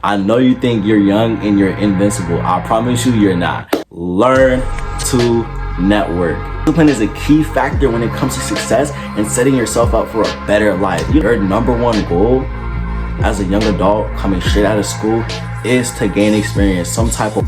I know you think you're young and you're invincible. I promise you, you're not. Learn to network. Discipline is a key factor when it comes to success and setting yourself up for a better life. Your number one goal as a young adult coming straight out of school is to gain experience, some type of...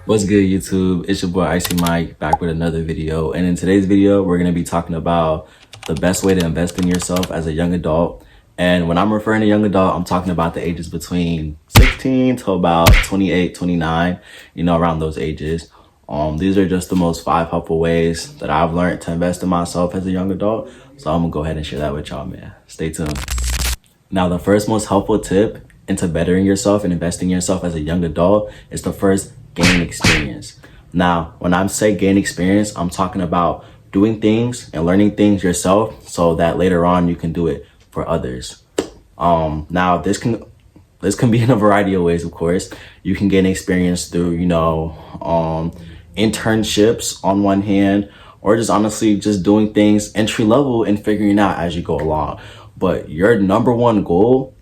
What's good, YouTube? It's your boy Icy Mike back with another video. And in today's video, we're going to be talking about the best way to invest in yourself as a young adult. And when I'm referring to young adult, I'm talking about the ages between 16 to about 28, 29, around those ages. These are just the most 5 helpful ways that I've learned to invest in myself as a young adult. So I'm gonna go ahead and share that with y'all, man. Stay tuned. Now, the first most helpful tip into bettering yourself and investing in yourself as a young adult is to first gain experience. Now, when I say gain experience, I'm talking about doing things and learning things yourself so that later on you can do it for others. Now this can be in a variety of ways, of course. You can gain experience through, internships on one hand, or just honestly just doing things entry level and figuring out as you go along. But your number one goal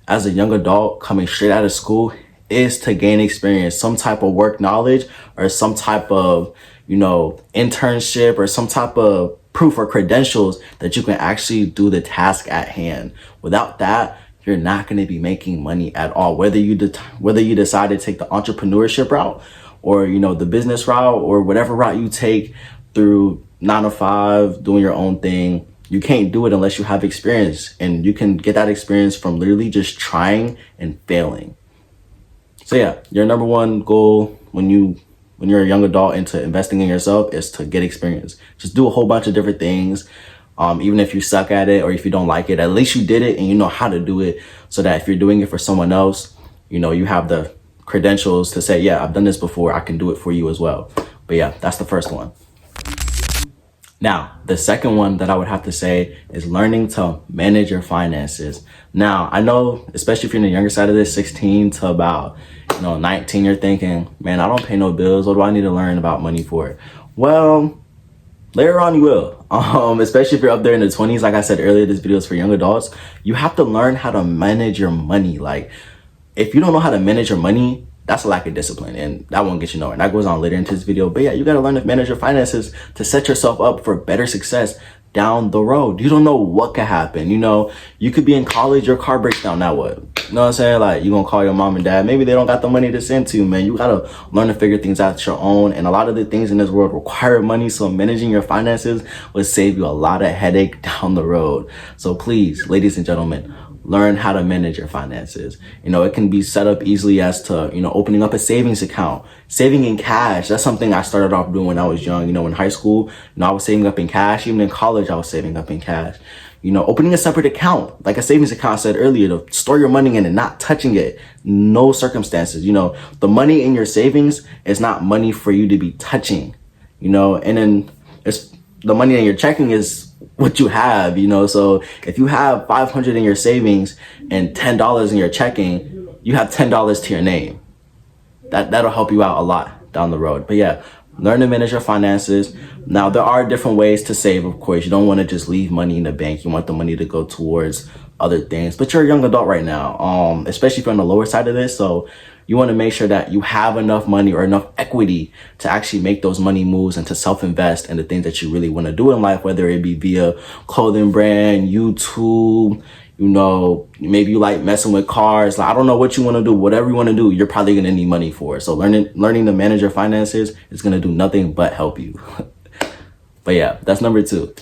as a young adult coming straight out of school is to gain experience, some type of work knowledge or some type of, internship or some type of proof or credentials that you can actually do the task at hand. Without that, you're not going to be making money at all. Whether you decide to take the entrepreneurship route or, the business route or whatever route you take through 9 to 5, doing your own thing, you can't do it unless you have experience. And you can get that experience from literally just trying and failing. So yeah, your number one goal when you're a young adult into investing in yourself is to get experience. Just do a whole bunch of different things. Even if you suck at it or if you don't like it, at least you did it and you know how to do it, so that if you're doing it for someone else, you have the credentials to say, yeah, I've done this before, I can do it for you as well. But yeah, that's the first one. Now, the second one that I would have to say is learning to manage your finances. Now, I know, especially if you're in the younger side of this, 16 to about 19, you're thinking, man, I don't pay no bills. What do I need to learn about money for? Well, later on you will, especially if you're up there in the 20s. Like I said earlier, this video is for young adults. You have to learn how to manage your money. Like, if you don't know how to manage your money, that's a lack of discipline, and that won't get you nowhere. And that goes on later into this video. But yeah, you got to learn to manage your finances to set yourself up for better success down the road. You don't know what could happen. You could be in college, your car breaks down, now what? You know what I'm saying? Like, you're going to call your mom and dad. Maybe they don't got the money to send to you, man. You got to learn to figure things out your own. And a lot of the things in this world require money. So managing your finances will save you a lot of headache down the road. So please, ladies and gentlemen, learn how to manage your finances. It can be set up easily as to, opening up a savings account, saving in cash. That's something I started off doing when I was young. In high school, I was saving up in cash. Even in college, I was saving up in cash. Opening a separate account, like a savings account I said earlier, to store your money in and not touching it. No circumstances. The money in your savings is not money for you to be touching, and then it's the money in your checking is what you have, so if you have $500 in your savings and $10 in your checking, you have $10 to your name. That'll help you out a lot down the road. But yeah, learn to manage your finances. Now, there are different ways to save, of course. You don't want to just leave money in the bank. You want the money to go towards other things. But you're a young adult right now, especially if you're on the lower side of this. So you want to make sure that you have enough money or enough equity to actually make those money moves and to self-invest in the things that you really want to do in life, whether it be via clothing brand, YouTube, maybe you like messing with cars. Like, I don't know what you want to do. Whatever you want to do, you're probably going to need money for it. So learning to manage your finances is going to do nothing but help you. But yeah, that's number 2.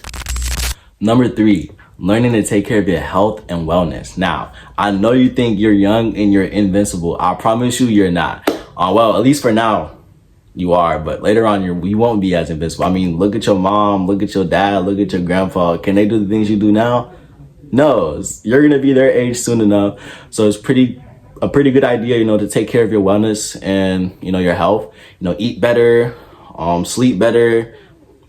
Number 3, learning to take care of your health and wellness. Now, I know you think you're young and you're invincible. I promise you, you're not. Well, at least for now, you are. But later on, you won't be as invincible. I mean, look at your mom, look at your dad, look at your grandpa. Can they do the things you do now? No, you're going to be their age soon enough. So it's a pretty good idea, to take care of your wellness and, your health. Eat better, sleep better,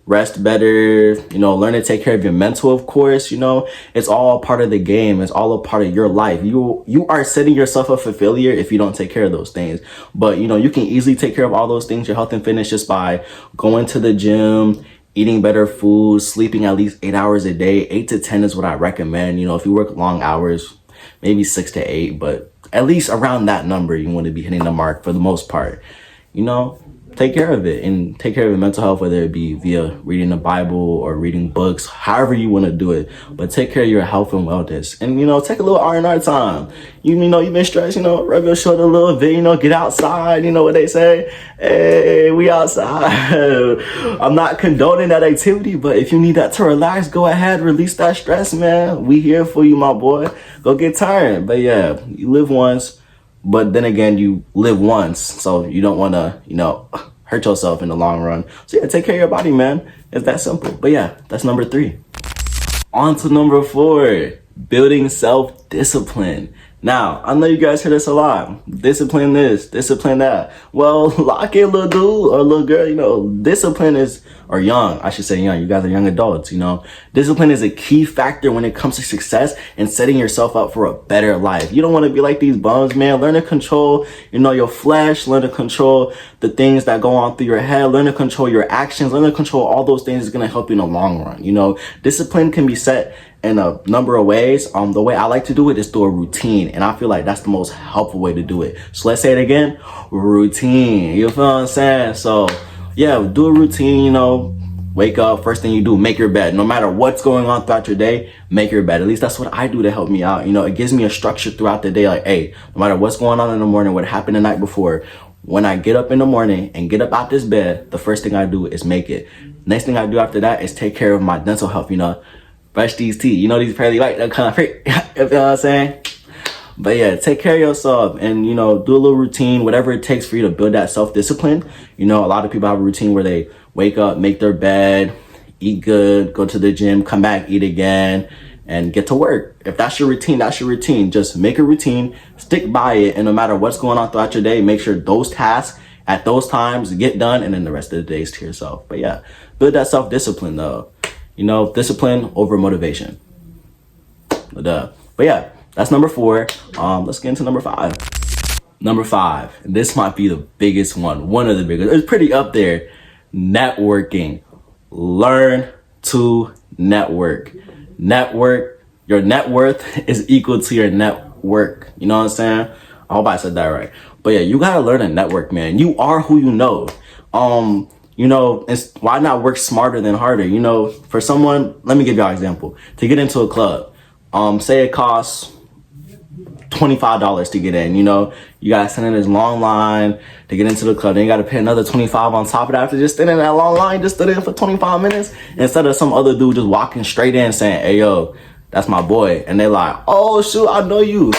rest better, learn to take care of your mental, of course. It's all part of the game. It's all a part of your life. You are setting yourself up for failure if you don't take care of those things. But, you can easily take care of all those things, your health and fitness, just by going to the gym, eating better food, sleeping at least 8 hours a day. 8 to 10 is what I recommend. If you work long hours, maybe 6 to 8, but at least around that number, you want to be hitting the mark for the most part. You know, take care of it and take care of your mental health, whether it be via reading the Bible or reading books, however you want to do it. But take care of your health and wellness. And, you know, take a little R&R time. You know, you've been stressed, you know, rub your shoulder a little bit, you know, get outside. You know what they say? Hey, we outside. I'm not condoning that activity, but if you need that to relax, go ahead, release that stress, man. We here for you, my boy. Go get tired. But yeah, you live once. But then again, you live once, so you don't want to, you know, hurt yourself in the long run. So yeah, take care of your body, man. It's that simple. But yeah, that's number 3. On to number 4, building self-discipline. Now, I know you guys hear this a lot. Discipline this, discipline that. Well, lock it, little dude or little girl, you know, discipline is, or young, I should say young, you guys are young adults, you know. Discipline is a key factor when it comes to success and setting yourself up for a better life. You don't want to be like these bums, man. Learn to control, you know, your flesh, learn to control the things that go on through your head, learn to control your actions, learn to control all those things is going to help you in the long run. You know, discipline can be set in a number of ways. The way I like to do it is through a routine, and I feel like that's the most helpful way to do it. So let's say it again, routine. You feel what I'm saying? So yeah, do a routine, you know, wake up, first thing you do, make your bed. No matter what's going on throughout your day, make your bed. At least that's what I do to help me out. You know, it gives me a structure throughout the day. Like, hey, no matter what's going on in the morning, what happened the night before, when I get up in the morning and get up out this bed, the first thing I do is make it. Next thing I do after that is take care of my dental health, you know, brush these teeth. You know, these fairly white, that kind of freak. You know what I'm saying? But yeah, take care of yourself and, you know, do a little routine, whatever it takes for you to build that self-discipline. You know, a lot of people have a routine where they wake up, make their bed, eat good, go to the gym, come back, eat again, and get to work. If that's your routine, that's your routine. Just make a routine, stick by it, and no matter what's going on throughout your day, make sure those tasks at those times get done, and then the rest of the day is to yourself. But yeah, build that self-discipline though. You know, discipline over motivation. But yeah, that's number 4. Let's get into number 5. Number 5, and this might be the biggest one of the biggest. It's pretty up there. Networking. Learn to network. Network. Your net worth is equal to your network. You know what I'm saying? I hope I said that right. But yeah, you gotta learn to network, man. You are who you know. You know, why not work smarter than harder? You know, for someone, let me give y'all an example. To get into a club, say it costs $25 to get in. You know, you gotta stand in this long line to get into the club. Then you gotta pay another $25 on top of that. After just standing in that long line, just stood in for 25 minutes instead of some other dude just walking straight in saying, hey, yo, that's my boy. And they're like, oh, shoot, I know you.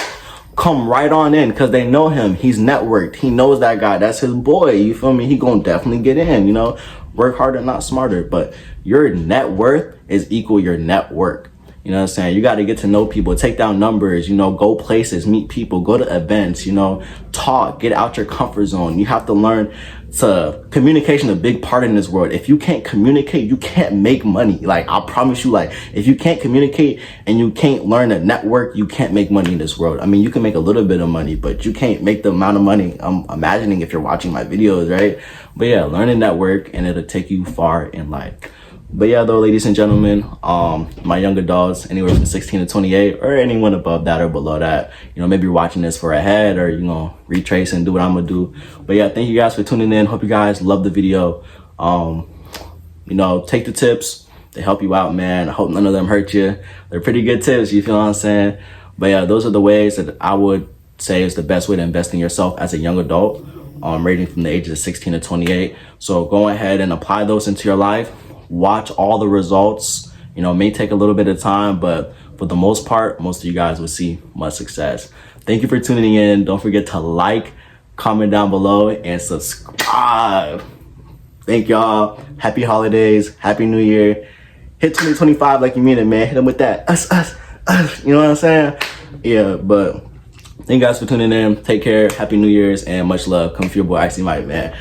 Come right on in because they know him. He's networked. He knows that guy. That's his boy. You feel me? He gonna definitely get in, you know. Work harder, not smarter. But your net worth is equal your network. You know what I'm saying? You got to get to know people, take down numbers, you know, go places, meet people, go to events, you know, talk, get out your comfort zone. You have to learn to communication is a big part in this world. If you can't communicate, you can't make money. Like, I promise you, like, if you can't communicate and you can't learn to network, you can't make money in this world. I mean, you can make a little bit of money, but you can't make the amount of money I'm imagining if you're watching my videos, right? But yeah, learn to network and it'll take you far in life. But yeah, though, ladies and gentlemen, my young adults, anywhere from 16 to 28, or anyone above that or below that, you know, maybe you're watching this for a head or, you know, retrace and do what I'm gonna do. But yeah, thank you guys for tuning in. Hope you guys love the video. You know, take the tips. They help you out, man. I hope none of them hurt you. They're pretty good tips, you feel what I'm saying? But yeah, those are the ways that I would say is the best way to invest in yourself as a young adult, ranging from the ages of 16 to 28. So go ahead and apply those into your life. Watch all the results. You know, it may take a little bit of time, but for the most part, most of you guys will see much success. Thank you for tuning in. Don't forget to like, comment down below, and subscribe. Thank y'all. Happy holidays. Happy New Year. Hit 2025 like you mean it, man. Hit them with that. You know what I'm saying? Yeah, but thank you guys for tuning in. Take care. Happy New Year's and much love. Come for your boy Icy Mike, man.